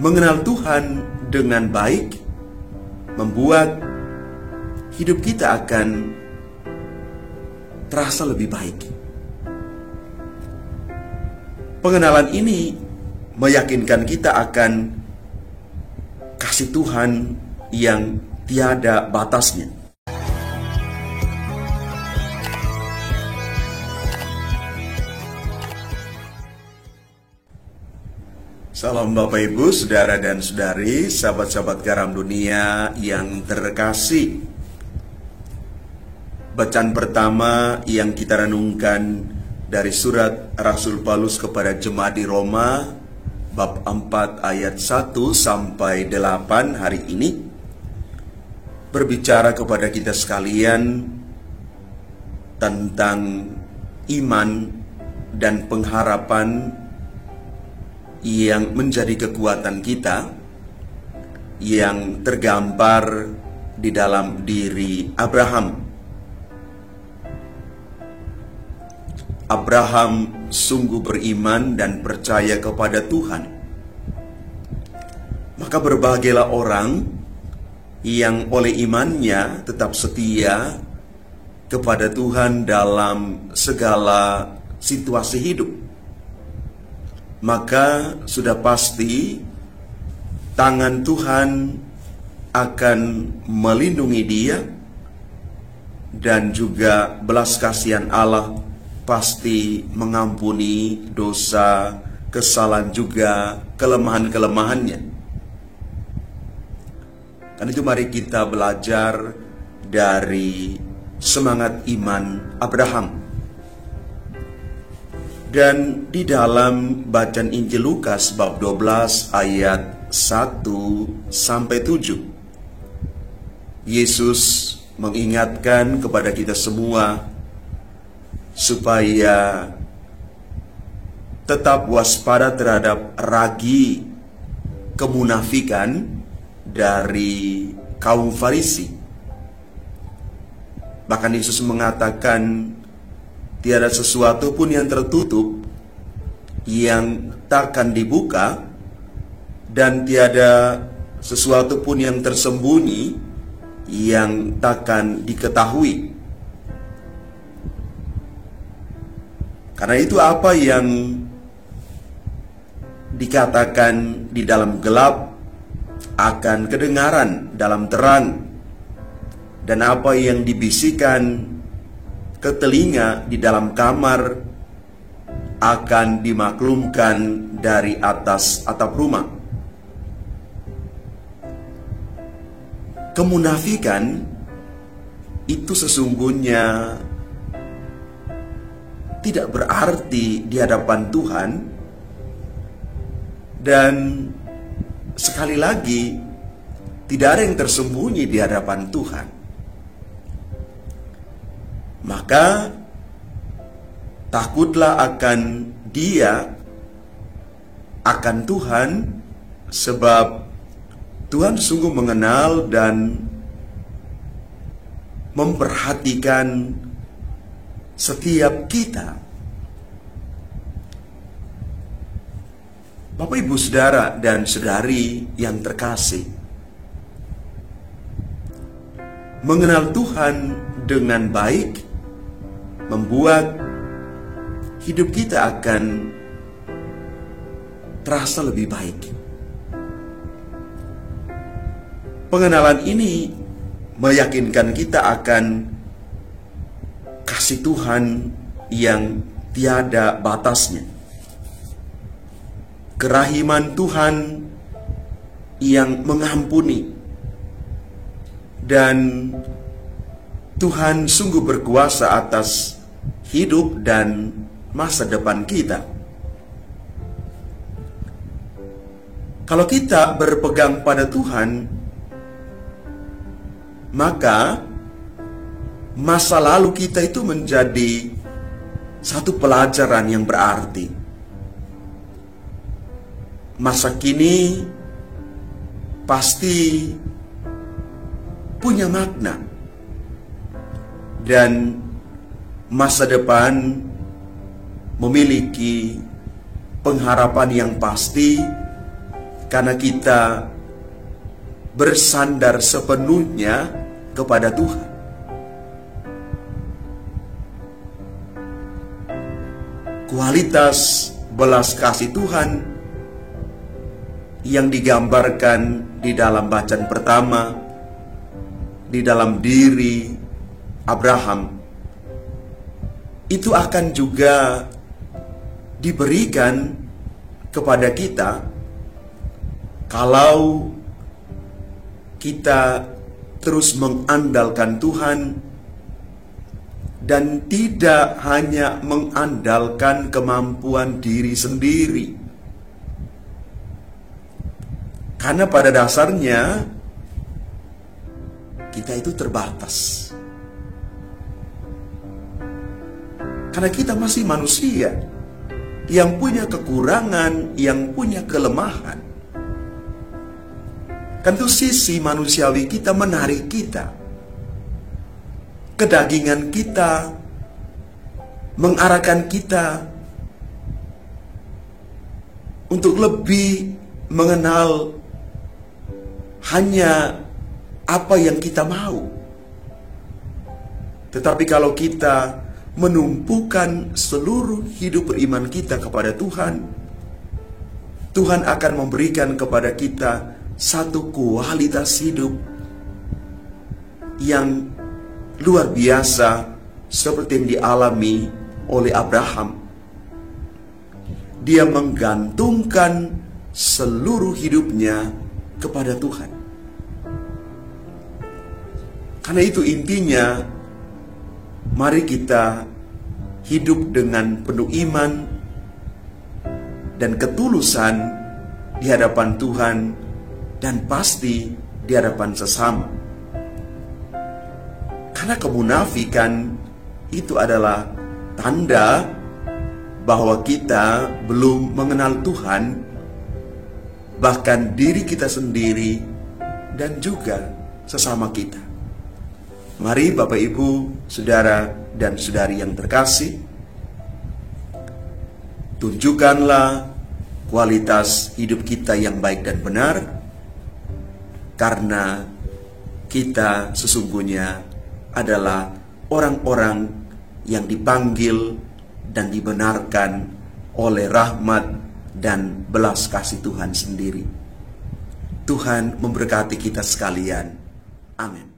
Mengenal Tuhan dengan baik membuat hidup kita akan terasa lebih baik. Pengenalan ini meyakinkan kita akan kasih Tuhan yang tiada batasnya. Salam Bapak Ibu, Saudara dan Saudari, sahabat-sahabat garam dunia yang terkasih. Bacaan pertama yang kita renungkan dari surat Rasul Paulus kepada jemaat di Roma, bab 4 ayat 1 sampai 8 hari ini, berbicara kepada kita sekalian tentang iman dan pengharapan yang menjadi kekuatan kita, yang tergambar di dalam diri Abraham. Abraham sungguh beriman dan percaya kepada Tuhan. Maka berbahagialah orang yang oleh imannya tetap setia kepada Tuhan dalam segala situasi hidup. Maka sudah pasti tangan Tuhan akan melindungi dia, dan juga belas kasihan Allah pasti mengampuni dosa, kesalahan juga kelemahan-kelemahannya. Karena itu mari kita belajar dari semangat iman Abraham. Dan di dalam bacaan Injil Lukas bab 12 ayat 1 sampai 7, Yesus mengingatkan kepada kita semua supaya tetap waspada terhadap ragi kemunafikan dari kaum Farisi. Bahkan Yesus mengatakan, tiada sesuatu pun yang tertutup yang takkan dibuka, dan tiada sesuatu pun yang tersembunyi yang takkan diketahui. Karena itu apa yang dikatakan di dalam gelap akan kedengaran dalam terang, dan apa yang dibisikkan ke telinga di dalam kamar akan dimaklumkan dari atas atap rumah. Kemunafikan itu sesungguhnya tidak berarti di hadapan Tuhan, dan sekali lagi tidak ada yang tersembunyi di hadapan Tuhan. Maka takutlah akan dia, akan Tuhan, sebab Tuhan sungguh mengenal dan memperhatikan setiap kita. Bapak, Ibu, Saudara dan Saudari yang terkasih, mengenal Tuhan dengan baik membuat hidup kita akan terasa lebih baik. Pengenalan ini meyakinkan kita akan kasih Tuhan yang tiada batasnya, kerahiman Tuhan yang mengampuni, dan Tuhan sungguh berkuasa atas hidup dan masa depan kita. Kalau kita berpegang pada Tuhan, maka masa lalu kita itu menjadi satu pelajaran yang berarti. Masa kini pasti punya makna, dan masa depan memiliki pengharapan yang pasti karena kita bersandar sepenuhnya kepada Tuhan. Kualitas belas kasih Tuhan yang digambarkan di dalam bacaan pertama, di dalam diri Abraham, itu akan juga diberikan kepada kita kalau kita terus mengandalkan Tuhan dan tidak hanya mengandalkan kemampuan diri sendiri. Karena pada dasarnya kita itu terbatas. Karena kita masih manusia yang punya kekurangan, yang punya kelemahan. Tentu sisi manusiawi kita menarik kita. Kedagingan kita mengarahkan kita untuk lebih mengenal hanya apa yang kita mau. Tetapi kalau kita menumpukan seluruh hidup beriman kita kepada Tuhan, Tuhan akan memberikan kepada kita satu kualitas hidup yang luar biasa seperti yang dialami oleh Abraham. Dia menggantungkan seluruh hidupnya kepada Tuhan. Karena itu intinya, mari kita hidup dengan penuh iman dan ketulusan di hadapan Tuhan dan pasti di hadapan sesama. Karena kemunafikan itu adalah tanda bahwa kita belum mengenal Tuhan, bahkan diri kita sendiri dan juga sesama kita. Mari Bapak Ibu, Saudara dan Saudari yang terkasih, tunjukkanlah kualitas hidup kita yang baik dan benar, karena kita sesungguhnya adalah orang-orang yang dipanggil dan dibenarkan oleh rahmat dan belas kasih Tuhan sendiri. Tuhan memberkati kita sekalian. Amin.